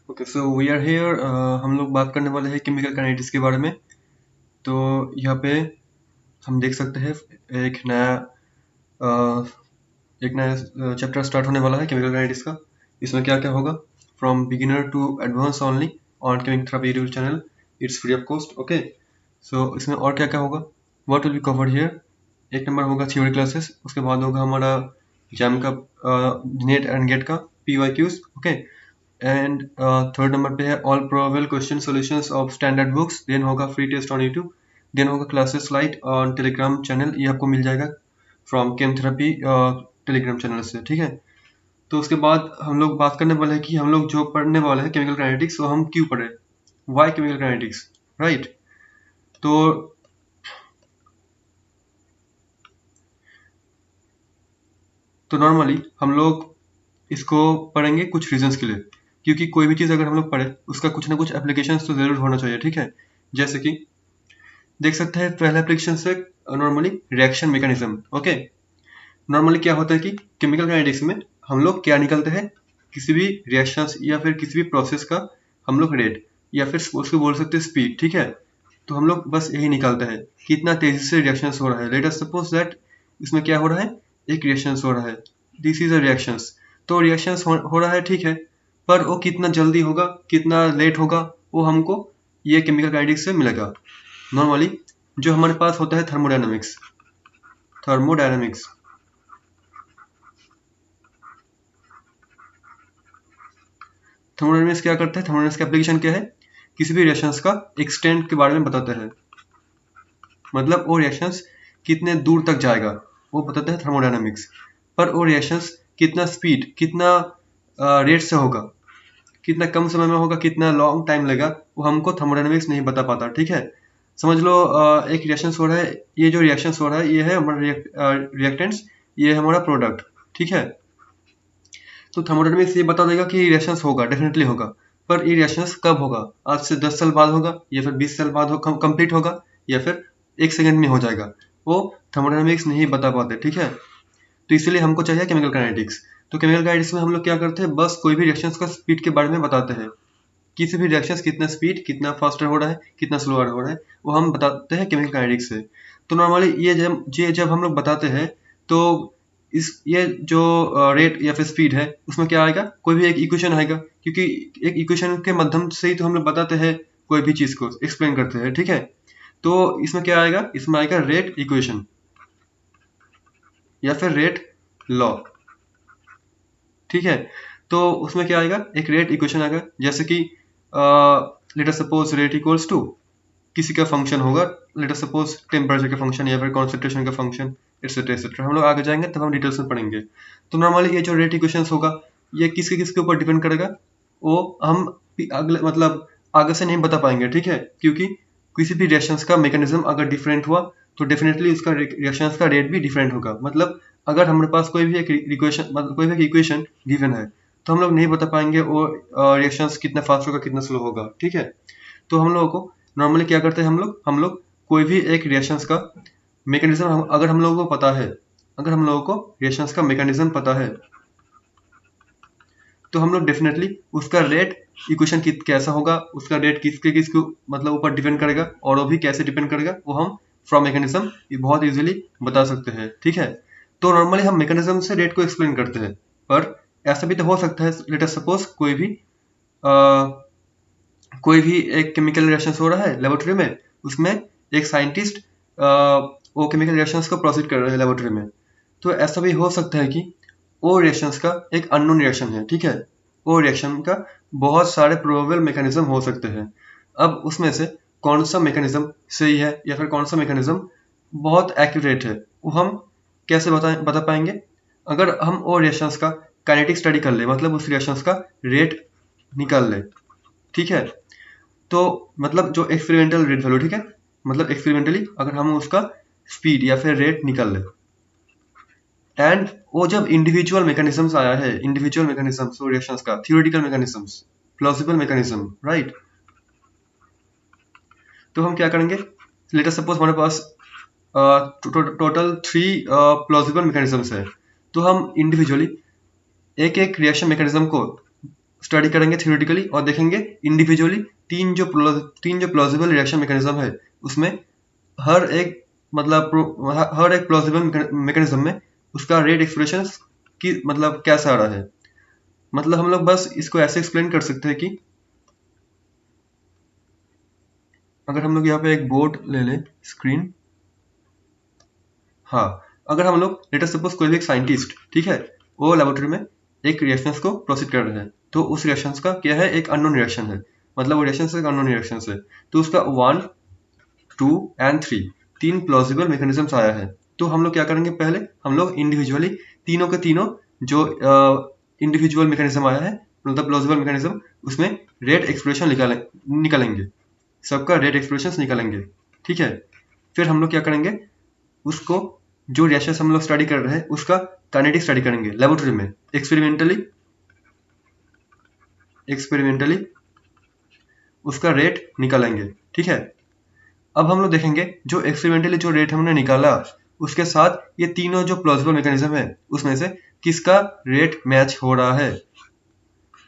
Okay, so we are here. हम लोग बात करने वाले हैं केमिकल काइनेटिक्स के बारे में। तो यहाँ पे हम देख सकते हैं एक नया चैप्टर स्टार्ट होने वाला है केमिकल काइनेटिक्स का। इसमें क्या क्या होगा, from beginner to advance only on Chemic Therapy YouTube channel, it's free of cost. Okay, so इसमें और क्या क्या होगा, what will be covered here. एक नंबर होगा थ्योरी क्लासेस, उसके बाद होगा हमारा जैम का नेट एंड गेट का PYQs। Okay, and third number पे है all probable question solutions of standard books. Then होगा free test on YouTube. Then होगा classes light on Telegram channel, ये आपको मिल जाएगा from came therapy Telegram channel से। ठीक है, तो उसके बाद हम लोग बात करने वाले हैं कि हम लोग जो पढ़ने वाले हैं केमिकल काइनेटिक्स, वो हम क्यों पढ़े, वाई केमिकल काइनेटिक्स, राइट। तो नॉर्मली हम लोग इसको पढ़ेंगे कुछ रीजंस के लिए, क्योंकि कोई भी चीज़ अगर हम लोग पढ़े उसका कुछ ना कुछ एप्लीकेशन तो ज़रूर होना चाहिए। ठीक है, जैसे कि देख सकते हैं पहला एप्लीकेशन से normally reaction mechanism. Okay, normally क्या होता है कि केमिकल काइनेटिक्स में हम लोग क्या निकलते हैं, किसी भी रिएक्शंस या फिर किसी भी प्रोसेस का हम लोग रेट या फिर उसको बोल सकते हैं स्पीड। ठीक है, तो हम लोग बस यही निकालते हैं कितना तेजी से रिएक्शंस हो रहा है। लेट अस सपोज दैट इसमें क्या हो रहा है, एक रिएक्शंस हो रहा है, दिस इज अ रिएक्शंस। तो रिएक्शंस हो रहा है, ठीक है, पर वो कितना जल्दी होगा कितना लेट होगा वो हमको ये केमिकल काइनेटिक्स से मिलेगा। नॉर्मली जो हमारे पास होता है थर्मोडायनामिक्स, थर्मोडायनामिक्स थर्मोडायनामिक्स क्या करता है, थर्मोडायनामिक्स का एप्लीकेशन क्या है, किसी भी रिएक्शंस का एक्सटेंट के बारे में बताता है, मतलब वो रिएक्शंस कितने दूर तक जाएगा वो बताता है थर्मोडायनामिक्स। पर वो रिएक्शंस कितना स्पीड कितना रेट से होगा, कितना कम समय में होगा, कितना लॉन्ग टाइम लगेगा, वो हमको थर्मोडायनामिक्स नहीं बता पाता। ठीक है, समझ लो एक रिएक्शंस हो रहा है, ये जो रिएक्शंस हो रहा है ये है हमारा रिएक्टेंट्स, ये है हमारा प्रोडक्ट। ठीक है, तो थर्मोडायनामिक्स ये बता देगा कि रिएक्शंस होगा, डेफिनेटली होगा, पर ये रिएक्शंस कब होगा, आज से 10 साल बाद होगा या फिर 20 साल बाद कंप्लीट होगा या फिर 1 सेकंड में हो जाएगा, वो थर्मोडायनामिक्स नहीं बता पाते। ठीक है, तो इसलिए हमको चाहिए केमिकल काइनेटिक्स। तो केमिकल काइनेटिक्स में हम लोग क्या करते हैं, बस कोई भी रिएक्शंस का स्पीड के बारे में बताते हैं, किसी भी रिएक्शंस कितना स्पीड कितना फास्टर हो रहा है कितना स्लोअर हो रहा है वो हम बताते हैं केमिकल काइनेटिक्स से। तो नॉर्मली ये जब हम लोग बताते हैं तो इस ये जो रेट या फिर स्पीड है उसमें क्या आएगा, कोई भी एक इक्वेशन आएगा, क्योंकि एक इक्वेशन के माध्यम से ही तो हम लोग बताते हैं, कोई भी चीज़ को एक्सप्लेन करते हैं। ठीक है, तो इसमें क्या आएगा, इसमें आएगा रेट इक्वेशन या फिर रेट लॉ। ठीक है, तो उसमें क्या आएगा, एक रेट इक्वेशन आएगा, जैसे कि let us suppose rate equals to किसी का फंक्शन होगा, लेट अस सपोज टेम्परेचर का फंक्शन या फिर कॉन्सेंट्रेशन का फंक्शन, एक्सेट्रा एक्सेट्रा। हम लोग आगे जाएंगे तब हम डिटेल्स में पढ़ेंगे। तो नॉर्मली ये जो रेट इक्वेशंस होगा ये किसके किसके ऊपर डिपेंड करेगा, वो हम अगले मतलब आगे से नहीं बता पाएंगे। ठीक है, क्योंकि किसी भी रिएक्शंस का मैकेनिज्म अगर डिफरेंट हुआ तो डेफिनेटली उसका रिएक्शंस का रेट भी डिफरेंट होगा। मतलब अगर हमारे पास कोई भी एक इक्वेशन मतलब कोई भी एक इक्वेशन गिवन है तो हम लोग नहीं बता पाएंगे वो रिएक्शंस कितना फास्ट होगा कितना स्लो होगा। ठीक है, तो हम लोगों को नॉर्मली क्या करते हैं, हम लोग कोई भी एक रिएक्शंस का मैकेनिज्म अगर हम लोगों को पता है, अगर हम लोगों को रिएक्शंस का मैकेनिज्म पता है तो हम लोग डेफिनेटली उसका रेट इक्वेशन कैसा होगा, उसका रेट किसके किसके मतलब ऊपर डिपेंड करेगा और वो भी कैसे डिपेंड करेगा वो हम फ्रॉम मैकेनिज्म बहुत इजीली बता सकते हैं। ठीक है, तो नॉर्मली हम मैकेनिज्म से रेट को एक्सप्लेन करते हैं, पर ऐसा भी तो हो सकता है, लेट अस सपोज कोई भी एक केमिकल रिएक्शन हो रहा है लेबोरेटरी में, उसमें एक साइंटिस्ट वो केमिकल रिएक्शंस को प्रोसीड कर रहे हैं लेबोरेटरी में। तो ऐसा भी हो सकता है कि वो रिएक्शंस का एक अननोन रिएक्शन है। ठीक है, वो रिएक्शन का बहुत सारे प्रोबेबल मैकेनिज्म हो सकते हैं। अब उसमें से कौन सा मैकेनिज्म सही है या फिर कौन सा मैकेनिज्म बहुत एक्यूरेट है वो हम कैसे बता पाएंगे, अगर हम वो रिएक्शंस का काइनेटिक स्टडी कर ले, मतलब उस रिएक्शंस का रेट निकाल ले। ठीक है, तो मतलब जो एक्सपेरिमेंटल रेट वैल्यू, ठीक है, मतलब एक्सपेरिमेंटली अगर हम उसका स्पीड या फिर रेट निकाल ले, एंड वो जब इंडिविजुअल मैकेनिज्म्स आया है, इंडिविजुअल मैकेनिज्म्स रिएक्शंस का, theoretical mechanisms, plausible mechanism, right. तो हम क्या करेंगे, लेट अस सपोज हमारे पास टोटल 3 प्लॉजिबल मैकेनिज्म्स है, तो हम इंडिविजुअली एक एक रिएक्शन मैकेनिज्म को स्टडी करेंगे थ्योरेटिकली और देखेंगे इंडिविजुअली तीन जो प्लॉजिबल रिएक्शन मैकेनिज्म है उसमें हर एक प्लॉजिबल मैकेनिज्म में उसका रेट एक्सप्रेशन की मतलब कैसा आ रहा है। मतलब हम लोग बस इसको ऐसे एक्सप्लेन कर सकते हैं कि अगर हम लोग यहाँ पे एक बोर्ड ले लें स्क्रीन, हाँ, अगर हम लोग लेट अस सपोज कोई भी एक साइंटिस्ट, ठीक है, वो लेबोरेटरी में एक रिएक्शंस को प्रोसीड कर रहे हैं, तो उस रिएक्शंस का क्या है, एक अननोन रिएक्शन है, मतलब वो रिएक्शंस एक अननोन रिएक्शन है, तो उसका 1, 2 एंड 3 तीन प्लॉजिबल मैकेनिज्म्स आया है। तो हम लोग क्या करेंगे, पहले हम लोग इंडिविजुअली तीनों के तीनों जो इंडिविजुअल मैकेनिज्म आया है मतलब प्लॉजिबल मैकेनिज्म, उसमें रेट एक्सप्रेशन निकालेंगे, सबका रेट एक्सप्रेशन निकालेंगे, ठीक है। फिर हम लोग क्या करेंगे, उसको जो रिएक्शंस हम लोग स्टडी कर रहे हैं उसका काइनेटिक स्टडी करेंगे लेबोरेटरी में एक्सपेरिमेंटली उसका रेट निकालेंगे, ठीक है। अब हम लोग देखेंगे जो एक्सपेरिमेंटली जो रेट हमने निकाला उसके साथ ये तीनों जो प्लॉजिबल मैकेनिज्म है उसमें से किसका रेट मैच हो रहा है।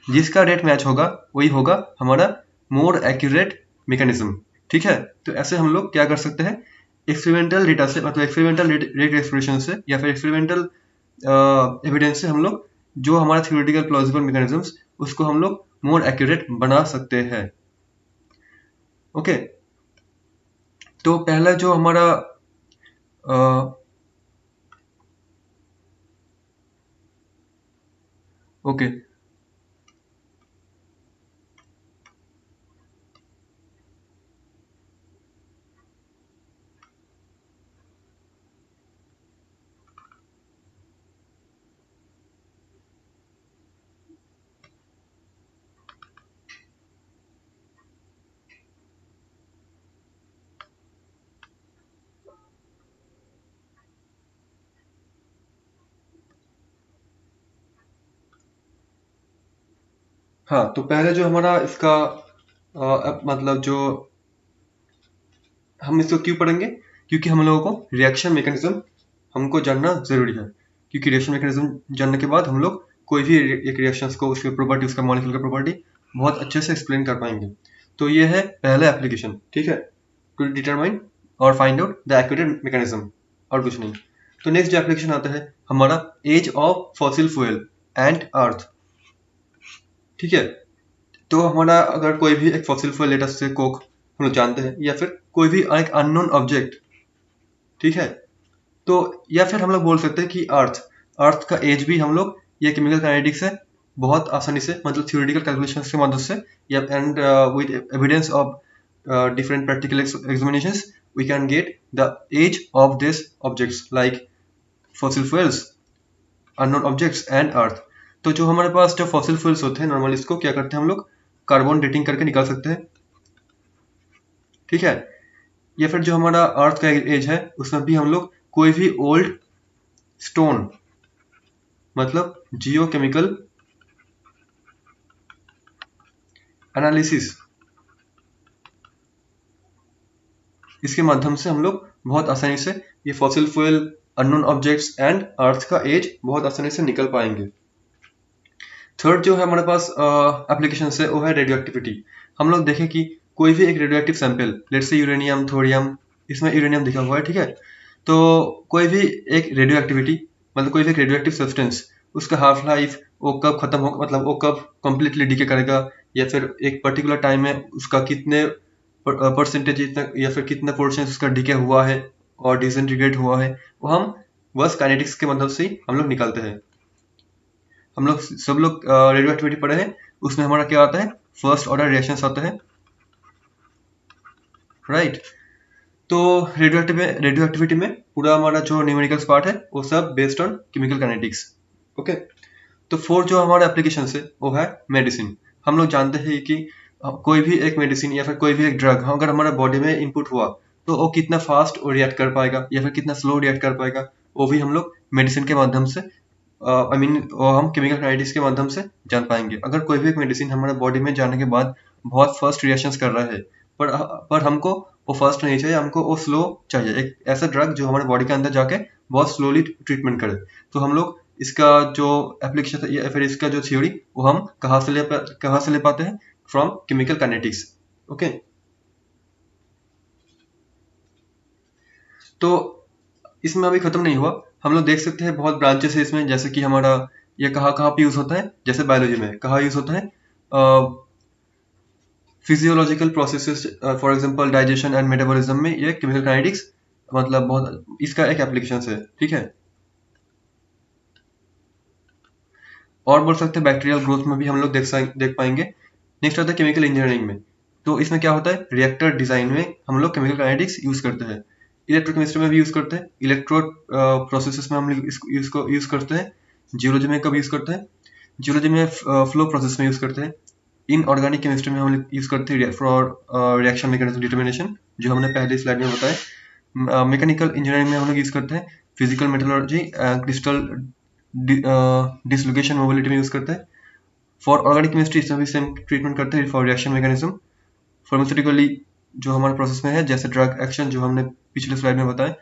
जिसका रेट मैच होगा वही होगा हमारा मोर एक्यूरेट मैकेनिज्म, ठीक है। तो ऐसे हम लोग क्या कर सकते हैं, एक्सपेरिमेंटल डेटा से मतलब एक्सपेरिमेंटल रेट एक्सप्रेशन से या फिर एक्सपेरिमेंटल एविडेंस से हम लोग जो हमारा थ्योरेटिकल प्लॉजिबल मैकेनिज्म्स उसको हम लोग मोर एक्यूरेट बना सकते हैं। ओके, तो पहला जो हमारा ओके हाँ, तो पहले जो हमारा इसका मतलब जो हम इसको क्यों पढ़ेंगे, क्योंकि हम लोगों को रिएक्शन मैकेनिज्म हमको जानना जरूरी है, क्योंकि रिएक्शन मैकेनिज्म जानने के बाद हम लोग कोई भी एक रिएक्शंस को उसकी प्रॉपर्टी उसका मॉलिक्यूल का प्रॉपर्टी बहुत अच्छे से एक्सप्लेन कर पाएंगे। तो ये है पहला एप्लीकेशन, ठीक है, टू डिटरमाइन और find out the accurate mechanism, और कुछ नहीं। तो नेक्स्ट जो एप्लीकेशन आता है हमारा age of fossil fuel and earth, ठीक है। तो हमारा अगर कोई भी एक फॉसिल फ्यूल लेटर से कोक हम लोग जानते हैं या फिर कोई भी एक अननोन ऑब्जेक्ट, ठीक है, तो या फिर हम लोग बोल सकते हैं कि अर्थ का एज भी हम लोग ये केमिकल काइनेटिक्स से बहुत आसानी से मतलब थ्योरेटिकल कैलकुलेशन की मदद से या and with evidence of different practical examinations we can get the age of these objects like fossil fuels, unknown objects and earth। तो जो हमारे पास जो फॉसिल फ्यूल्स होते हैं नॉर्मली इसको क्या करते हैं हम लोग कार्बन डेटिंग करके निकाल सकते हैं, ठीक है। या फिर जो हमारा अर्थ का एज है उसमें भी हम लोग कोई भी ओल्ड स्टोन मतलब जियोकेमिकल एनालिसिस इसके माध्यम से हम लोग बहुत आसानी से ये fossil fuel, unknown objects and earth का एज बहुत आसानी से निकल पाएंगे। थर्ड जो है हमारे पास एप्लीकेशन है वो है रेडियो एक्टिविटी। हम लोग देखें कि कोई भी एक radio active sample, let's say uranium, thorium, इसमें यूरेनियम दिखा हुआ है, ठीक है। तो कोई भी एक रेडियो एक्टिविटी मतलब कोई भी एक रेडियो एक्टिव सब्सटेंस उसका हाफ लाइफ वो कब खत्म होगा मतलब वो कब कम्प्लीटली डिके करेगा या फिर एक पर्टिकुलर टाइम में उसका कितने परसेंटेज या फिर कितना पोर्शन उसका डिके हुआ है और डिसइंटीग्रेट हुआ है, वो हम बस काइनेटिक्स के मदद से ही हम लोग निकालते हैं। हम लोग सब लोग रेडियो एक्टिविटी पढ़े हैं, उसमें हमारा क्या आता है, फर्स्ट ऑर्डर रिएक्शंस आते हैं, राइट। तो रेडियो एक्टिविटी में पूरा हमारा जो न्यूमेरिकल्स पार्ट है वो सब based on chemical kinetics, okay. तो फोर्थ जो हमारा एप्लीकेशन है वो है मेडिसिन। हम लोग जानते हैं कि कोई भी एक मेडिसिन या फिर कोई भी एक ड्रग अगर हमारा बॉडी में इनपुट हुआ तो वो कितना फास्ट रिएक्ट कर पाएगा या फिर कितना स्लो रिएक्ट कर पाएगा, वो भी हम लोग मेडिसिन के माध्यम से हम केमिकल काइनेटिक्स के माध्यम से जान पाएंगे। अगर कोई भी एक मेडिसिन हमारे बॉडी में जाने के बाद बहुत फास्ट रिएक्शंस कर रहा है पर हमको वो फास्ट नहीं चाहिए, हमको वो स्लो चाहिए, एक ऐसा ड्रग जो हमारे बॉडी के अंदर जाके बहुत स्लोली ट्रीटमेंट करे, तो हम लोग इसका जो एप्लीकेशन या फिर इसका जो थ्योरी वो हम कहाँ से ले पाते हैं? From chemical kinetics. ओके, तो इसमें अभी खत्म नहीं हुआ, हम लोग देख सकते हैं बहुत ब्रांचेस है इसमें, जैसे कि हमारा ये कहाँ कहाँ पे यूज होता है, जैसे बायोलॉजी में कहाँ यूज होता है, physiological processes for example digestion and metabolism में ये केमिकल काइनेटिक्स मतलब बहुत इसका एक एप्लीकेशन है, ठीक है। और बोल सकते हैं बैक्टीरियल ग्रोथ में भी हम लोग देख पाएंगे। नेक्स्ट आता है केमिकल इंजीनियरिंग में, तो इसमें क्या होता है, रिएक्टर डिजाइन में हम लोग केमिकल काइनेटिक्स यूज करते हैं, इलेक्ट्रोकेमिस्ट्री में भी यूज करते हैं, इलेक्ट्रोड प्रोसेसेस में हम लोग इसको यूज करते हैं, जियोलॉजी में कब यूज करते हैं, जियोलॉजी में फ्लो प्रोसेस में यूज करते हैं, इनऑर्गेनिक केमिस्ट्री में हम लोग यूज करते हैं फॉर रिएक्शन मैकेनिज्म डिटर्मिनेशन, जो हमने पहले स्लाइड में बताया। मैकेनिकल इंजीनियरिंग में हम लोग यूज करते हैं physical metallurgy, crystal dislocation mobility में यूज करते हैं। फॉर ऑर्गेनिक केमिस्ट्री इसमें भी सेम ट्रीटमेंट करते हैं फॉर रिएक्शन मैकेनिज्म। फार्मास्यूटिकली जो हमारे प्रोसेस में है, जैसे ड्रग एक्शन जो हमने पिछले स्लाइड में बताया।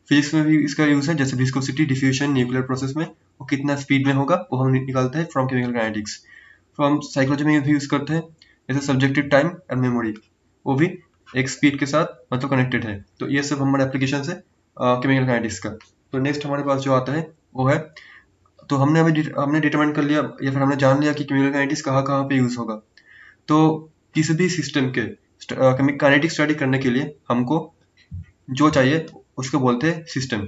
फिजिक्स में भी इसका यूज है, जैसे विस्कोसिटी, डिफ्यूजन, न्यूक्लियर प्रोसेस में वो कितना स्पीड में होगा वो हम निकालते हैं from chemical kinetics. From psychology में भी यूज करते हैं, जैसे सब्जेक्टिव टाइम एंड मेमोरी, वो भी एक स्पीड के साथ मतलब कनेक्टेड है। तो ये सब हमारे एप्लीकेशन है केमिकल काइनेटिक्स का। तो नेक्स्ट हमारे पास जो आता है वो है, तो हमने डिटरमाइन कर लिया या फिर हमने जान लिया कि केमिकल काइनेटिक्स कहाँ कहाँ पे यूज होगा। तो किसी भी सिस्टम के काइनेटिक स्टडी करने के लिए हमको जो चाहिए उसको बोलते हैं सिस्टम,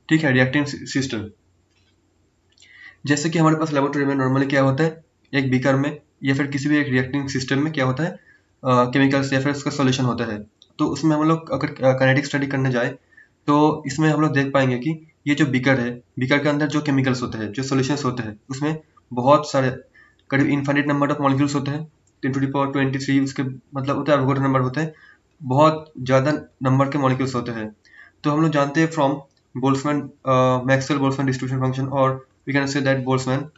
ठीक है, रिएक्टिंग सिस्टम। जैसे कि हमारे पास लेबोरेटरी में नॉर्मली क्या होता है, एक बीकर में या फिर किसी भी एक रिएक्टिंग सिस्टम में क्या होता है, केमिकल्स या फिर उसका सॉल्यूशन होता है। तो उसमें हम लोग अगर काइनेटिक स्टडी करने जाए तो इसमें हम लोग देख पाएंगे कि ये जो बीकर है, बीकर के अंदर जो केमिकल्स होते हैं, जो सॉल्यूशंस होते हैं, उसमें बहुत सारे करीब इनफाइनाइट नंबर ऑफ मॉलिक्यूल्स होते हैं, 10⁻23 उसके मतलब होता है एवोगाड्रो नंबर होते हैं, बहुत ज़्यादा नंबर के मॉलिक्यूल्स होते हैं। तो हम लोग जानते हैं from Boltzmann Maxwell Boltzmann distribution function, और we can say that Boltzmann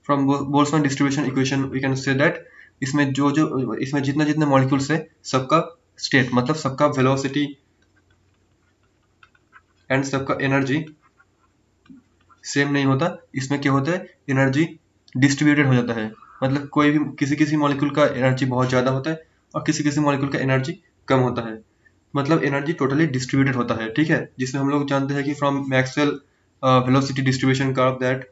from Boltzmann distribution equation we can say that इसमें जितने जितने मॉलिक्यूल्स है सबका स्टेट मतलब सबका वेलोसिटी एंड सबका एनर्जी सेम नहीं होता। इसमें क्या होता है, एनर्जी डिस्ट्रीब्यूटेड हो जाता है, मतलब कोई भी किसी किसी मॉलिक्यूल का एनर्जी बहुत ज़्यादा होता है और किसी किसी मॉलिक्यूल का एनर्जी कम होता है, मतलब एनर्जी टोटली डिस्ट्रीब्यूटेड होता है, ठीक है। जिसमें हम लोग जानते हैं कि from Maxwell velocity distribution curve that,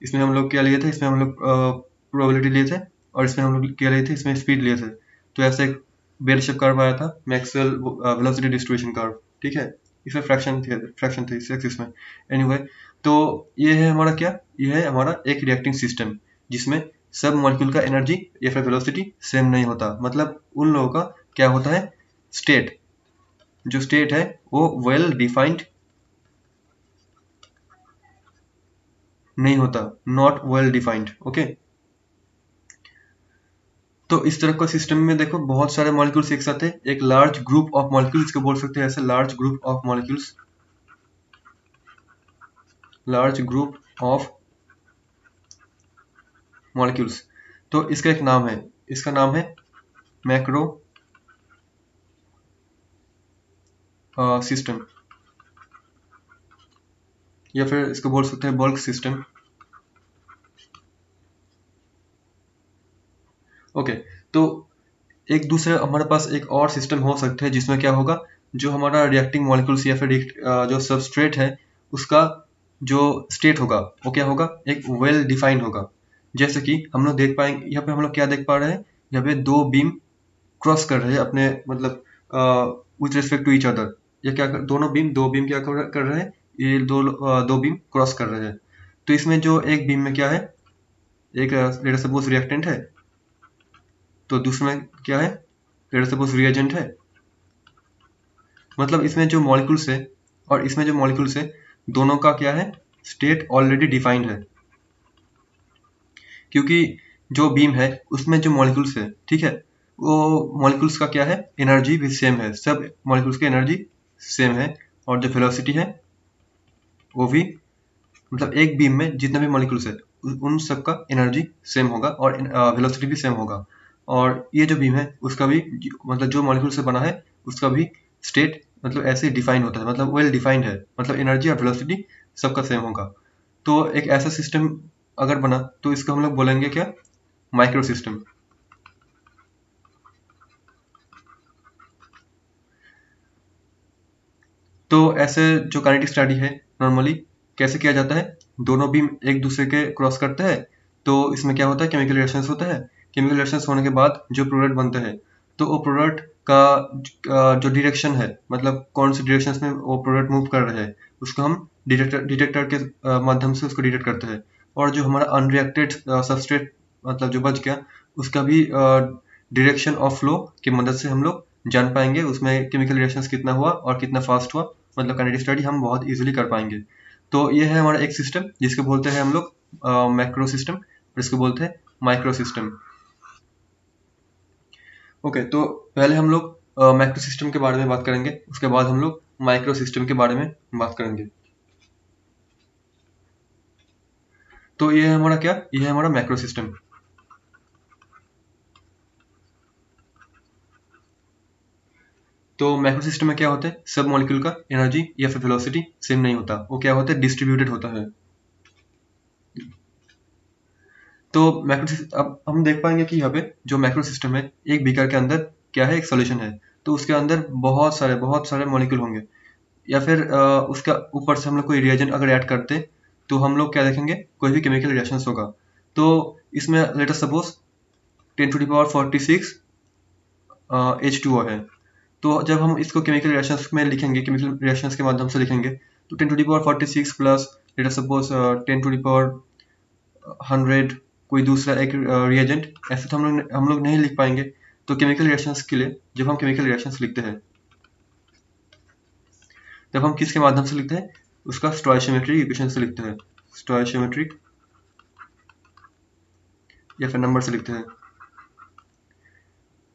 इसमें हम लोग क्या लिए थे, इसमें हम लोग प्रोबेबिलिटी लिए थे और इसमें हम लोग क्या लिए थे, इसमें स्पीड लिए थे। तो ऐसे एक बेल शेप कर्व आया था मैक्सवेल वेलोसिटी डिस्ट्रीब्यूशन कर्व, ठीक है। इसमें फ्रैक्शन थी इसमें एनीवे। तो ये है हमारा क्या, ये है हमारा एक रिएक्टिंग सिस्टम जिसमें सब मॉलिक्यूल का एनर्जी या फिर वेलोसिटी सेम नहीं होता, मतलब उन लोगों का क्या होता है, स्टेट, जो स्टेट है वो वेल डिफाइंड नहीं होता, नॉट वेल डिफाइंड, ओके। तो इस तरह का सिस्टम में देखो बहुत सारे मॉलिक्यूल्स एक साथ है, एक लार्ज ग्रुप ऑफ मॉलिक्यूल्स को बोल सकते हैं ऐसे, large group of molecules, large group of molecules. तो इसका एक नाम है, इसका नाम है मैक्रो सिस्टम, या फिर इसको बोल सकते हैं बल्क सिस्टम, ओके। तो एक दूसरे हमारे पास एक और सिस्टम हो सकते हैं जिसमें क्या होगा, जो हमारा रिएक्टिंग मॉलिक्यूल्स या फिर जो सबस्ट्रेट है उसका जो स्टेट होगा वो क्या होगा, एक वेल डिफाइंड होगा। जैसे कि हम लोग देख पाएंगे यहाँ पे, हम लोग क्या देख पा रहे हैं, यहाँ पे दो बीम क्रॉस कर रहे हैं अपने मतलब with respect to each other. ये क्या दो बीम क्या कर रहे हैं, ये दो बीम क्रॉस कर रहे हैं। तो इसमें जो एक बीम में क्या है, एक लेट सपोज रिएक्टेंट है, तो दूसरे में क्या है, लेट सपोज रिएजेंट है। मतलब इसमें जो मॉलिक्यूल्स है और इसमें जो मॉलिक्यूल्स है दोनों का क्या है, स्टेट ऑलरेडी डिफाइंड है, क्योंकि जो बीम है उसमें जो मॉलिक्यूल्स है, ठीक है, वो मॉलिक्यूल्स का क्या है, एनर्जी भी सेम है, सब मॉलिक्यूल्स की एनर्जी सेम है, और जो वेलोसिटी है वो भी, मतलब एक बीम में जितने भी मॉलिक्यूल्स है उन सब का एनर्जी सेम होगा और वेलोसिटी भी सेम होगा। और ये जो बीम है उसका भी मतलब जो मॉलिक्यूल से बना है उसका भी स्टेट मतलब ऐसे डिफाइन होता है, मतलब वेल डिफाइंड है, मतलब एनर्जी और वेलोसिटी सबका सेम होगा। तो एक ऐसा सिस्टम अगर बना तो इसको हम लोग बोलेंगे क्या, माइक्रो सिस्टम। तो ऐसे जो काइनेटिक स्टडी है नॉर्मली कैसे किया जाता है, दोनों बीम एक दूसरे के क्रॉस करते हैं, तो इसमें क्या होता है, केमिकल रिएक्शंस होता है। केमिकल रिएक्शंस होने के बाद जो प्रोडक्ट बनते हैं, तो वो प्रोडक्ट का जो डायरेक्शन है, मतलब कौन सी डायरेक्शंस में वो प्रोडक्ट मूव कर रहे हैं, उसको हम डिटेक्टर के माध्यम से उसको डिटेक्ट करते हैं। और जो हमारा अनरिएक्टेड सबस्ट्रेट मतलब जो बच गया, उसका भी डायरेक्शन ऑफ फ्लो की मदद से हम लोग जान पाएंगे उसमें केमिकल रिएक्शंस कितना हुआ और कितना फास्ट हुआ, मतलब काइनेटिक स्टडी हम बहुत इजीली कर पाएंगे। तो ये है हमारा एक सिस्टम जिसको बोलते हैं हम लोग मैक्रो सिस्टम, और इसको बोलते हैं माइक्रो सिस्टम। ओके, तो पहले हम लोग मैक्रो सिस्टम के बारे में बात करेंगे, उसके बाद हम लोग माइक्रो सिस्टम के बारे में बात करेंगे। तो ये है हमारा क्या, ये है हमारा मैक्रो सिस्टम। तो मैक्रो सिस्टम में क्या होता है, सब मॉलिक्यूल का एनर्जी या फिर वेलोसिटी सेम नहीं होता, वो क्या होता है, डिस्ट्रीब्यूटेड होता है। तो मैक्रो अब हम देख पाएंगे कि यहाँ पे जो मैक्रो सिस्टम है, एक बीकर के अंदर क्या है, एक सॉल्यूशन है, तो उसके अंदर बहुत सारे मॉलिक्यूल होंगे, या फिर उसका ऊपर से हम लोग कोई रिएजेंट अगर ऐड करते तो हम लोग क्या देखेंगे, कोई भी केमिकल रिएक्शंस होगा। तो इसमें लेट अस सपोज 10⁻46 H2O है। तो जब हम इसको केमिकल रिएक्शंस में लिखेंगे, केमिकल रिएक्शंस के माध्यम से लिखेंगे, तो 10⁻46 प्लस लेट अस सपोज 10⁻100 कोई दूसरा एक रिएजेंट, ऐसे तो हम लोग नहीं लिख पाएंगे। तो केमिकल रिएक्शंस के लिए जब हम केमिकल रिएक्शंस लिखते हैं, जब हम किसके माध्यम से लिखते हैं, उसका स्टोइशियोमेट्रिक इक्वेशन से लिखते हैं, स्टोइशियोमेट्रिक या फिर नंबर से लिखते हैं।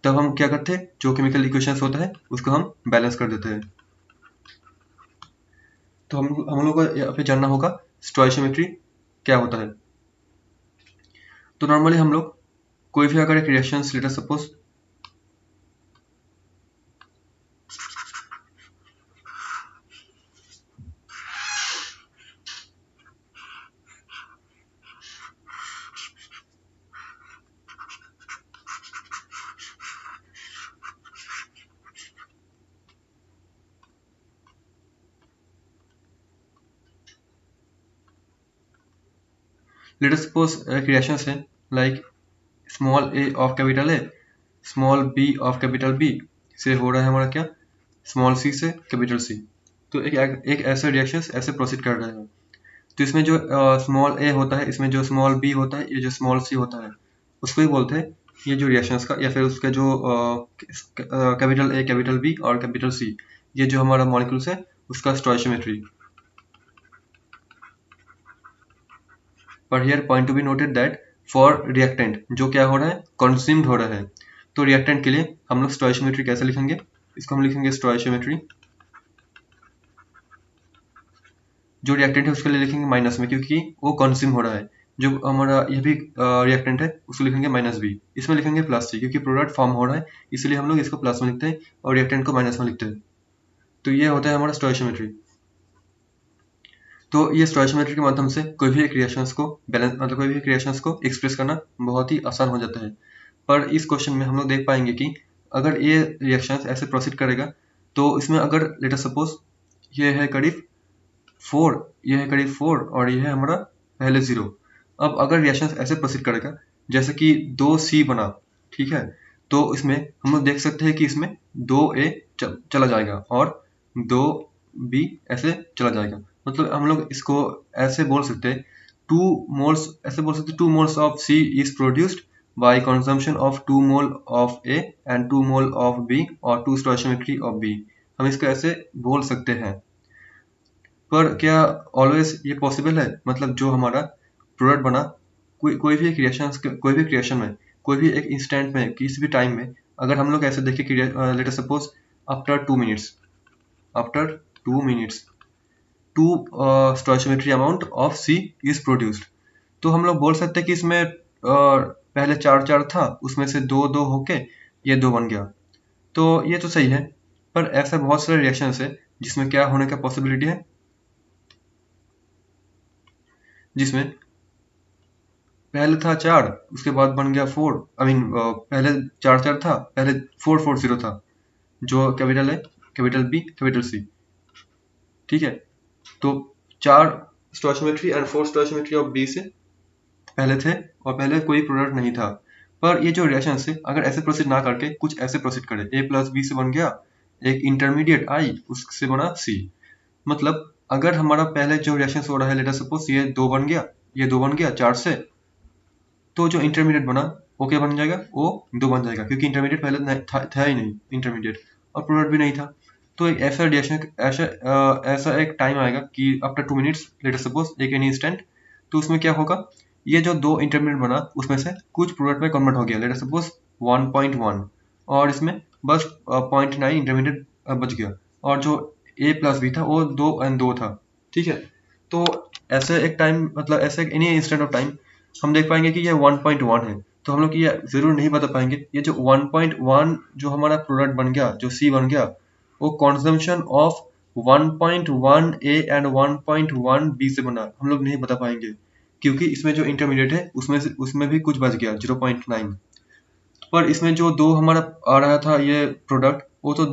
तब हम क्या करते हैं, जो केमिकल इक्वेशंस होता है उसको हम बैलेंस कर देते हैं। तो हम लोग को यहाँ पे जानना होगा स्टोइशियोमेट्री क्या होता है। तो नॉर्मली हम लोग कोई भी अगर एक reaction late us suppose let us suppose एक रिएक्शन है like small a of capital A small b of capital B से हो रहा है हमारा क्या, स्मॉल c से कैपिटल C। तो एक ऐसे रिएक्शन ऐसे प्रोसीड कर रहे हैं। तो इसमें जो स्मॉल a होता है, इसमें जो स्मॉल b होता है, ये जो स्मॉल c होता है, उसको ही बोलते हैं ये जो रिएक्शंस का, या फिर उसका जो कैपिटल A कैपिटल B और कैपिटल C, ये जो हमारा मॉलिक्यूल्स है उसका स्टोइशियोमेट्री। पर here point to be noted that for reactant जो क्या हो रहा है, कंज्यूम्ड हो रहा है, तो रिएक्टेंट के लिए हम लोग स्टोइशियोमेट्री कैसे लिखेंगे, इसको हम लिखेंगे स्टोइशियोमेट्री, जो रिएक्टेंट है उसके लिए लिखेंगे माइनस में, क्योंकि वो कंज्यूम हो रहा है। जो हमारा ये भी रिएक्टेंट है उसको लिखेंगे माइनस बी, इसमें लिखेंगे प्लस सी, क्योंकि प्रोडक्ट फॉर्म हो रहा है, इसलिए हम लोग इसको प्लस में लिखते हैं और रिएक्टेंट को माइनस में लिखते हैं। तो ये होता है हमारा स्टोइशियोमेट्री। तो ये स्टोइशियोमेट्री के माध्यम से कोई भी एक रिएक्शंस को बैलेंस मतलब कोई भी एक रिएक्शंस को एक्सप्रेस करना बहुत ही आसान हो जाता है। पर इस क्वेश्चन में हम लोग देख पाएंगे कि अगर ये रिएक्शंस ऐसे प्रोसीड करेगा, तो इसमें अगर लेट अस सपोज ये है करीब 4, ये है करीब 4 और ये है हमारा पहले 0। अब अगर रिएक्शंस ऐसे प्रोसीड करेगा जैसे कि 2C बना, ठीक है, तो इसमें हम लोग देख सकते हैं कि इसमें 2A चला जाएगा और 2B ऐसे चला जाएगा। मतलब हम लोग इसको ऐसे बोल सकते हैं 2 मोल्स, ऐसे बोल सकते हैं 2 moles of C is produced by consumption of 2 mole of A and 2 mole of B और 2 stoichiometry of B। हम इसको ऐसे बोल सकते हैं। पर क्या ऑलवेज ये पॉसिबल है, मतलब जो हमारा प्रोडक्ट बना, कोई भी एक रिएक्शन में, कोई भी एक इंस्टेंट में, किसी भी टाइम में, अगर हम लोग ऐसे देखें कि let us suppose after 2 minutes, after 2 minutes 2 stoichiometry amount of C is produced, तो हम लोग बोल सकते हैं कि इसमें पहले 4 था, उसमें से 2 होके ये 2 बन गया। तो ये तो सही है, पर ऐसे बहुत सारे रिएक्शंस है जिसमें क्या होने का पॉसिबिलिटी है, जिसमें पहले था 4, उसके बाद बन गया 4। आई मीन पहले 4 था, पहले 4 था, जो कैपिटल है, कैपिटल बी, कैपिटल सी। ठीक है, तो 4 stoichiometry and 4 stoichiometry of B से पहले थे, और पहले कोई प्रोडक्ट नहीं था। पर ये जो रिएक्शन है, अगर ऐसे प्रोसीड ना करके कुछ ऐसे प्रोसीड करे, a प्लस बी से बन गया एक इंटरमीडिएट आई, उससे बना सी। मतलब अगर हमारा पहले जो रिएक्शन हो रहा है, लेट अस सपोज ये 2 बन गया, ये 2 बन गया 4 से, तो जो इंटरमीडिएट बना वो क्या बन जाएगा, वो 2 बन जाएगा, क्योंकि इंटरमीडिएट पहले था ही नहीं इंटरमीडिएट, और प्रोडक्ट भी नहीं था। तो एक ऐसा रिएक्शन, ऐसा एक टाइम आएगा कि after 2 minutes, late us suppose एक एनी इंस्टेंट, तो उसमें क्या होगा, ये जो 2 इंटरमीडिएट बना उसमें से कुछ प्रोडक्ट में कन्वर्ट हो गया, लेट अस सपोज 1.1, और इसमें बस 0.9 इंटरमीडिएट बच गया, और जो a प्लस बी था वो 2 एंड 2 था। ठीक है, तो ऐसे एक टाइम, मतलब ऐसे एनी इंस्टेंट ऑफ टाइम हम देख पाएंगे कि ये 1.1 है, तो हम लोग ये जरूर नहीं बता पाएंगे ये जो 1.1 जो हमारा प्रोडक्ट बन गया, जो C बन गया, वो consumption of 1.1 A and 1.1 B से बना, हम लोग नहीं बता पाएंगे, क्योंकि इसमें जो इंटरमीडिएट है उसमें भी कुछ बच गया 0.9। पर इसमें जो 2 हमारा आ रहा था ये प्रोडक्ट, वो तो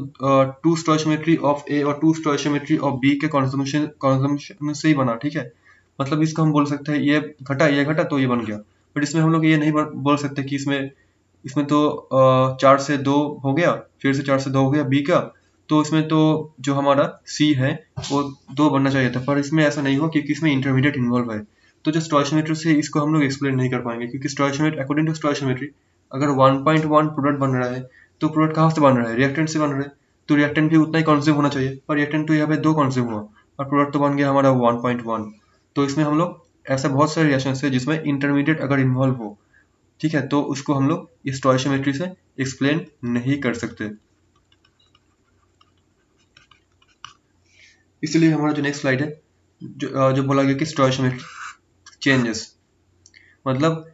2 स्टोइचियोमेट्री ऑफ A और 2 स्टोइचियोमेट्री ऑफ B के कंजम्पशन से ही बना। ठीक है, मतलब इसको हम बोल सकते हैं ये घटा तो ये बन गया। बट इसमें हम लोग ये नहीं बोल सकते कि इसमें तो 4 से 2 हो गया, फिर से 4 से 2 हो गया B का, तो इसमें तो जो हमारा C है वो 2 बनना चाहिए था, पर इसमें ऐसा नहीं हुआ क्योंकि इसमें इंटरमीडिएट इन्वॉल्व है। तो जो स्टोइचियोमेट्री से इसको हम लोग एक्सप्लेन नहीं कर पाएंगे, क्योंकि स्टोइचियोमेट्री, अकॉर्डिंग टू स्टोइचियोमेट्री, अगर 1.1 प्रोडक्ट बन रहा है तो प्रोडक्ट कहाँ से बन रहा है, रिएक्टेंट से बन रहा है, तो रिएक्टेंट भी उतना ही कंज्यूम होना चाहिए, पर रिएक्टेंट तो यहाँ पे 2 कंज्यूम हुआ और प्रोडक्ट तो बन गया हमारा 1.1। तो इसमें हम लोग ऐसे बहुत सारे रिएक्शन है जिसमें इंटरमीडिएट अगर इन्वॉल्व हो, ठीक है, तो उसको हम लोग इस स्टोइचियोमेट्री से एक्सप्लेन नहीं कर सकते। इसलिए हमारा जो नेक्स्ट स्लाइड है, जो बोला गया कि स्टोइचियोमेट्री चेंजेस, मतलब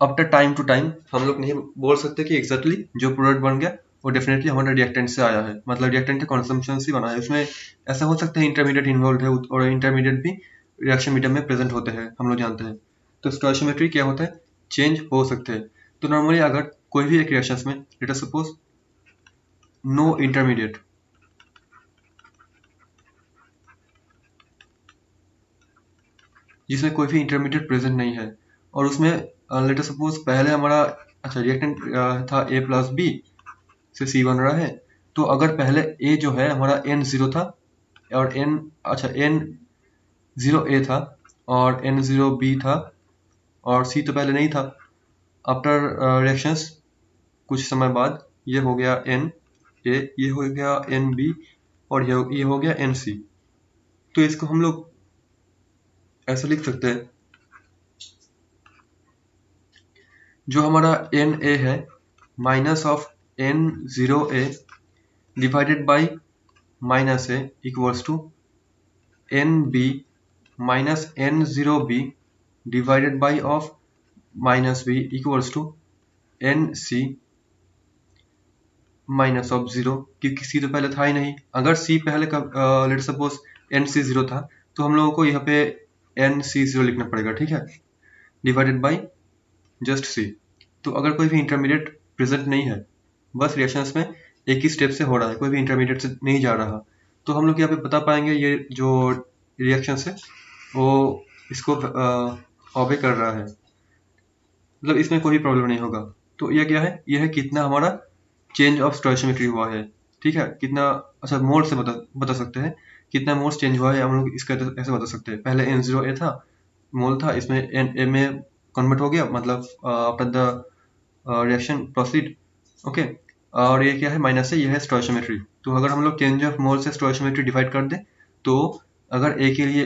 आफ्टर टाइम टू टाइम हम लोग नहीं बोल सकते कि एग्जैक्टली जो प्रोडक्ट बन गया वो डेफिनेटली हमारा रिएक्टेंट से आया है, मतलब रिएक्टेंट के कंजम्पशन से बना है। उसमें ऐसा हो सकता है इंटरमीडिएट इन्वॉल्व है, और इंटरमीडिएट भी रिएक्शन मीडियम में प्रेजेंट होते हैं, हम लोग जानते हैं। तो स्टोइचियोमेट्री क्या होता है, चेंज हो सकते हैं। तो नॉर्मली अगर कोई भी एक रिएक्शन में, let us suppose no intermediate, जिसमें कोई भी इंटरमीडिएट प्रेजेंट नहीं है, और उसमें लेट अस सपोज पहले हमारा अच्छा रिएक्टेंट था A प्लस बी से C बन रहा है, तो अगर पहले A जो है हमारा N0 था, और N0A था और N0B था, और C तो पहले नहीं था। आफ्टर रिएक्शंस कुछ समय बाद ये हो गया NA, ये हो गया NB, और ये हो गया NC। तो इसको हम लोग ऐसे लिख सकते हैं, जो हमारा Na है minus of N0A divided by minus A equals to NB minus N0B divided by of minus B equals to NC minus of 0, क्योंकि C तो पहले था ही नहीं। अगर C पहले का लेट सपोज NC0 था, तो हम लोगों को यहाँ पे NC0 लिखना पड़ेगा, ठीक है, डिवाइडेड बाई जस्ट C। तो अगर कोई भी इंटरमीडिएट प्रेजेंट नहीं है, बस रिएक्शंस में एक ही स्टेप से हो रहा है, कोई भी इंटरमीडिएट से नहीं जा रहा, तो हम लोग यहाँ पे बता पाएंगे ये जो रिएक्शंस है वो इसको ऑबे कर रहा है, मतलब इसमें कोई प्रॉब्लम नहीं होगा। तो यह क्या है, यह है कितना हमारा चेंज ऑफ स्टोइचियोमेट्री हुआ है। ठीक है, कितना, अच्छा मोल से बता सकते हैं कितना मोल्स चेंज हुआ है, हम लोग इसका ऐसे बता सकते हैं। पहले N0A था, मोल था, इसमें A में कन्वर्ट हो गया, मतलब after the reaction proceed, okay. और ये क्या है, माइनस है, ये है स्टोइचियोमेट्री। तो अगर हम लोग चेंज ऑफ मोल से स्टोइचियोमेट्री डिवाइड कर दें, तो अगर A के लिए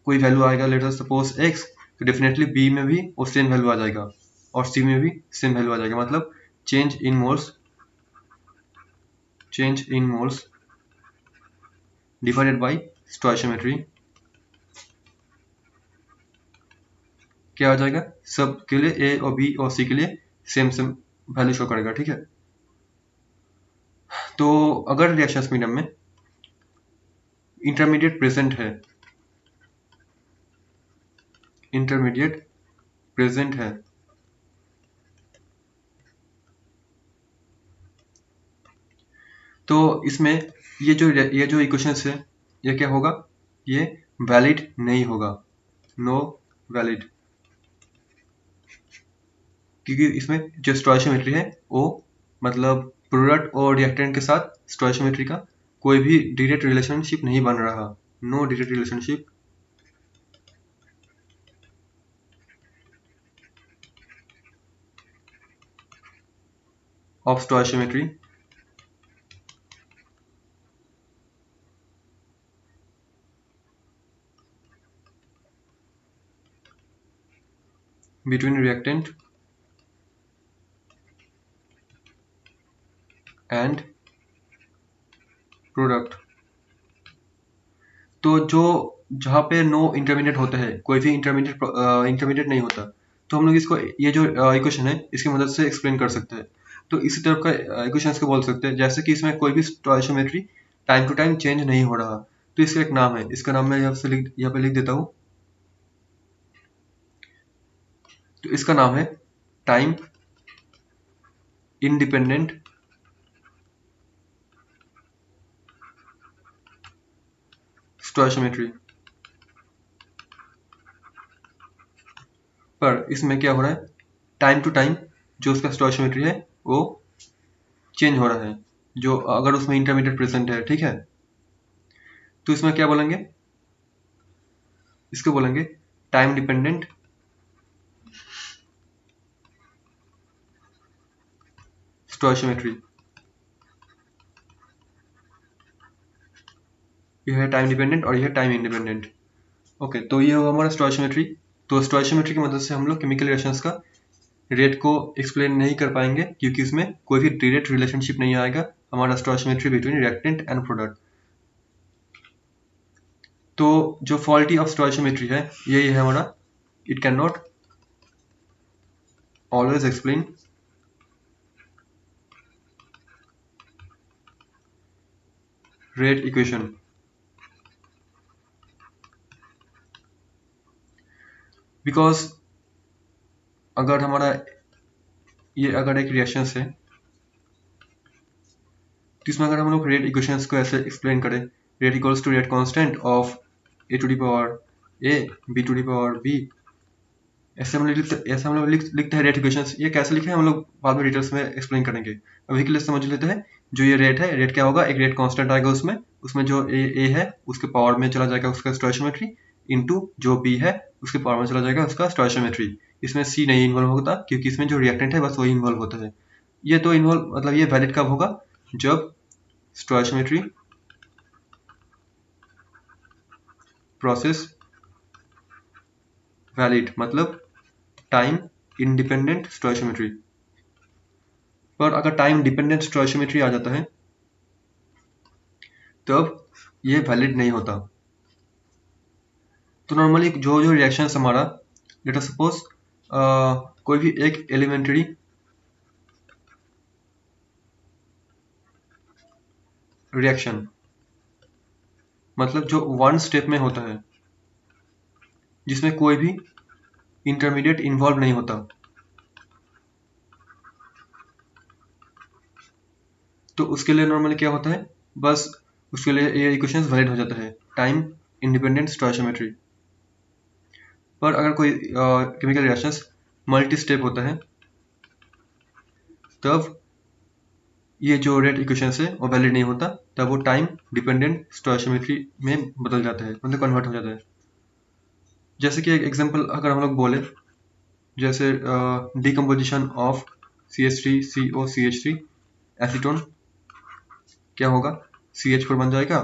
कोई वैल्यू आएगा, लेट अस सपोज x, तो डेफिनेटली B में भी वो सेम वैल्यू आ जाएगा, और C में भी सेम वैल्यू आ जाएगा, मतलब change in moles divided by stoichiometry क्या आ जाएगा, सब के लिए ए और बी और सी के लिए सेम सेम वैल्यू शो करेगा। ठीक है, तो अगर रिएक्शंस मीडियम में इंटरमीडिएट प्रेजेंट है, इंटरमीडिएट प्रेजेंट है, तो इसमें ये जो इक्वेशंस है ये क्या होगा, ये वैलिड नहीं होगा, नो वैलिड, क्योंकि इसमें जो स्टोइशियोमेट्री है वो मतलब प्रोडक्ट और रिएक्टेंट के साथ स्टोइशियोमेट्री का कोई भी डायरेक्ट रिलेशनशिप नहीं बन रहा, no direct relationship of stoichiometry between reactant and product। तो जो जहाँ पे नो इंटरमीडिएट होता है, कोई भी इंटरमीडिएट नहीं होता, तो हम लोग इसको ये जो इक्वेशन है इसकी मदद से एक्सप्लेन कर सकते हैं। तो इसी तरह का इक्वेशन को बोल सकते हैं, जैसे कि इसमें कोई भी stoichiometry time to time change नहीं हो रहा, तो इसका एक नाम है, इसका नाम मैं यहाँ पे लिख देता हूँ। तो इसका नाम है टाइम इंडिपेंडेंट स्टोइशियोमेट्री। पर इसमें क्या हो रहा है, टाइम टू टाइम जो उसका स्टोइशियोमेट्री है वो चेंज हो रहा है, जो अगर उसमें इंटरमीडिएट प्रेजेंट है। ठीक है, तो इसमें क्या बोलेंगे, इसको बोलेंगे टाइम डिपेंडेंट स्टोइशियोमेट्री। यह है टाइम डिपेंडेंट और यह है टाइम इंडिपेंडेंट। ओके, तो ये होगा हमारा स्टोइशियोमेट्री। तो स्टोइशियोमेट्री की मदद से हम लोग केमिकल रिएक्शंस का रेट को एक्सप्लेन नहीं कर पाएंगे, क्योंकि इसमें कोई भी डायरेक्ट रिलेशनशिप नहीं आएगा हमारा stoichiometry between reactant and product. तो जो फॉल्टी ऑफ स्टोइशियोमेट्री है ये है हमारा, it can not always explain rate equation. Because अगर हमारा ये अगर एक रिएक्शन है, तो इसमें अगर हम लोग रेट इक्वेशंस को ऐसे एक्सप्लेन करें, rate equals to rate constant of A to the power A B to the power B, ऐसे हम लोग लिखते हैं रेट इक्वेशंस। ये कैसे लिखे हम लोग बाद में डिटेल्स में एक्सप्लेन करेंगे, अभी के लिए समझ लेते हैं। जो ये रेट है, रेट क्या होगा, एक रेट कांस्टेंट आएगा, उसमें जो ए है उसके पावर में चला जाएगा उसका स्टोइशियोमेट्री, इनटू जो बी है उसके पावर में चला जाएगा उसका स्टोइशियोमेट्री। इसमें सी नहीं इन्वॉल्व होता, क्योंकि इसमें जो रिएक्टेंट है बस वही इन्वॉल्व होता है। ये तो इन्वॉल्व मतलब ये वैलिड कब होगा, जब स्टोइशियोमेट्री प्रोसेस वैलिड, मतलब टाइम इंडिपेंडेंट स्टोइशियोमेट्री। पर अगर टाइम डिपेंडेंट स्टोइशियोमेट्री आ जाता है तब ये वैलिड नहीं होता। तो नॉर्मली जो जो रिएक्शंस हमारा, लेट अस सपोज कोई भी एक एलिमेंट्री रिएक्शन, मतलब जो वन स्टेप में होता है, जिसमें कोई भी इंटरमीडिएट इन्वॉल्व नहीं होता, तो उसके लिए नॉर्मली क्या होता है, बस उसके लिए ये इक्वेशंस वैलिड हो जाता है, टाइम इंडिपेंडेंट स्टोइशियोमेट्री। पर अगर कोई केमिकल रिएक्शंस मल्टी स्टेप होता है, तब ये जो रेट इक्वेशंस है वो वैलिड नहीं होता, तब वो टाइम डिपेंडेंट स्टोइशियोमेट्री में बदल जाता है, मतलब कन्वर्ट हो जाता है। जैसे कि एक एग्जांपल अगर हम लोग बोले, जैसे डिकम्पोजिशन ऑफ CH3COCH3 एसीटोन, क्या होगा, CH4 बन जाएगा,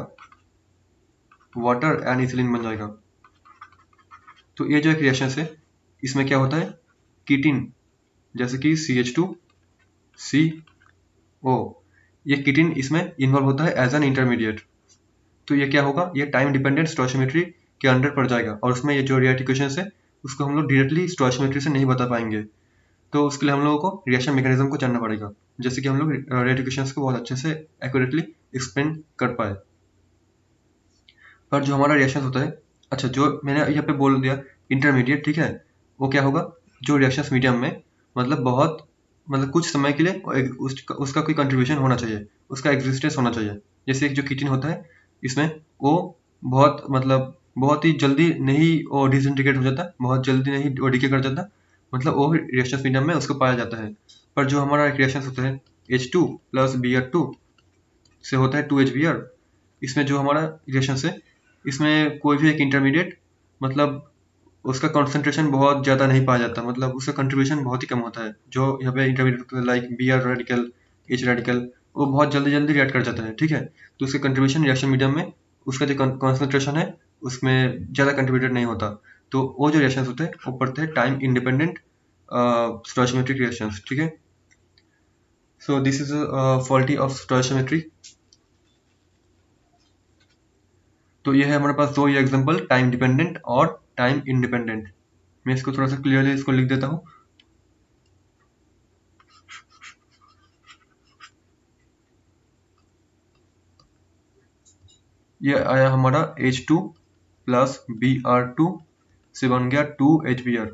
वाटर एंड इथिलीन बन जाएगा। तो ये जो एक रिएक्शन है इसमें क्या होता है, कीटिन, जैसे कि CH2CO, ये कीटिन इसमें इन्वॉल्व होता है एज एन इंटरमीडिएट। तो ये क्या होगा, ये टाइम डिपेंडेंट स्टोइशियोमेट्री के अंडर पड़ जाएगा, और उसमें ये जो रेट इक्वेशन है उसको हम लोग डायरेक्टली स्टोइचियोमेट्री से नहीं बता पाएंगे। तो उसके लिए हम लोगों को रिएक्शन मैकेनिज्म को जानना पड़ेगा, जैसे कि हम लोग रेट इक्वेशंस को बहुत अच्छे से एक्यूरेटली एक्सप्लेन कर पाए। पर जो हमारा रिएक्शन होता है, अच्छा जो मैंने यहाँ पे बोल दिया इंटरमीडिएट, ठीक है, वो क्या होगा, जो रिएक्शंस मीडियम में मतलब बहुत मतलब कुछ समय के लिए उसका कोई कंट्रीब्यूशन होना चाहिए, उसका एग्जिस्टेंस होना चाहिए। जैसे जो कीटिन होता है, इसमें वो बहुत मतलब बहुत ही जल्दी नहीं वो डिसइंटीग्रेट हो जाता, बहुत जल्दी नहीं वो डीके कर जाता, मतलब वो रिएक्शंस मीडियम में उसको पाया जाता है। पर जो हमारा रिएक्शंस होता है H2 प्लस Br2 से होता है 2HBr, इसमें जो हमारा रिएक्शंस है, इसमें कोई भी एक इंटरमीडिएट मतलब उसका कंसंट्रेशन बहुत ज़्यादा नहीं पाया जाता, मतलब उसका कंट्रीब्यूशन बहुत ही कम होता है। जो यहाँ पे intermediate like Br radical, H radical, वो बहुत जल्दी जल्दी रिएक्ट कर जाता है, ठीक है। तो उसका कंट्रीब्यूशन रिएक्शन मीडियम में उसका जो कॉन्सेंट्रेशन है उसमें ज़्यादा कंट्रीब्यूटेड नहीं होता। तो वो जो रिएक्शंस होते हैं वो पढ़ते हैं टाइम इंडिपेंडेंट स्टोइचियोमेट्रिक रिएक्शंस, ठीक है। So this is faulty of stoichiometry. तो ये है हमारे पास दो ये एग्जांपल, टाइम डिपेंडेंट और टाइम इंडिपेंडेंट। मैं इसको थोड़ा सा क्लियरली इसको लिख देता हूँ। ये आया हमारा H2 प्लस Br2 से बन गया 2HBr।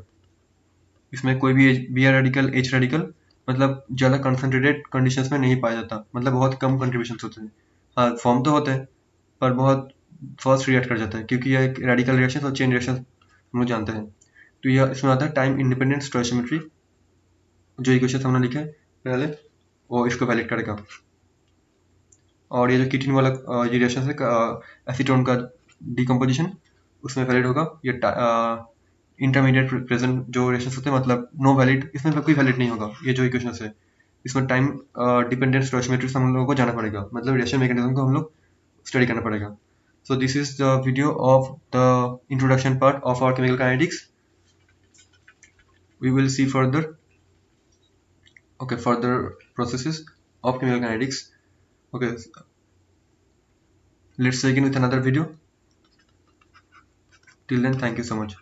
इसमें कोई भी Br रेडिकल, H रेडिकल मतलब ज़्यादा कंसंट्रेटेड कंडीशंस में नहीं पाया जाता, मतलब बहुत कम कंट्रीब्यूशन होते हैं। हाँ, फॉर्म तो होते हैं पर बहुत फास्ट रिएक्ट कर जाता है, क्योंकि यह एक रेडिकल रिएक्शन और चेन रिएक्शन हम लोग जानते हैं। तो यह इसमें आता है टाइम इंडिपेंडेंट स्टोइचियोमेट्री। जो इक्वेशन हमने लिखे पहले वो इसको वैलिड करेगा। और ये जो कीटिन वाला ये रिएक्शन है एसीटोन का डिकम्पोजिशन, उसमें वैलिड होगा। ये इंटरमीडिएट प्रेजेंट जो रिएक्शंस होते हैं मतलब नो वैलिड, इसमें कोई वैलिड नहीं होगा। ये जो इक्वेशन है इसमें टाइम डिपेंडेंट स्टोइचियोमेट्री से हम लोगों को जाना पड़ेगा, मतलब रिएक्शन मैकेनिज्म को हम लोग स्टडी करना पड़ेगा। So this is the video of the introduction part of our chemical kinetics. We will see further further processes of chemical kinetics. Okay, let's begin with another video. Till then, thank you so much.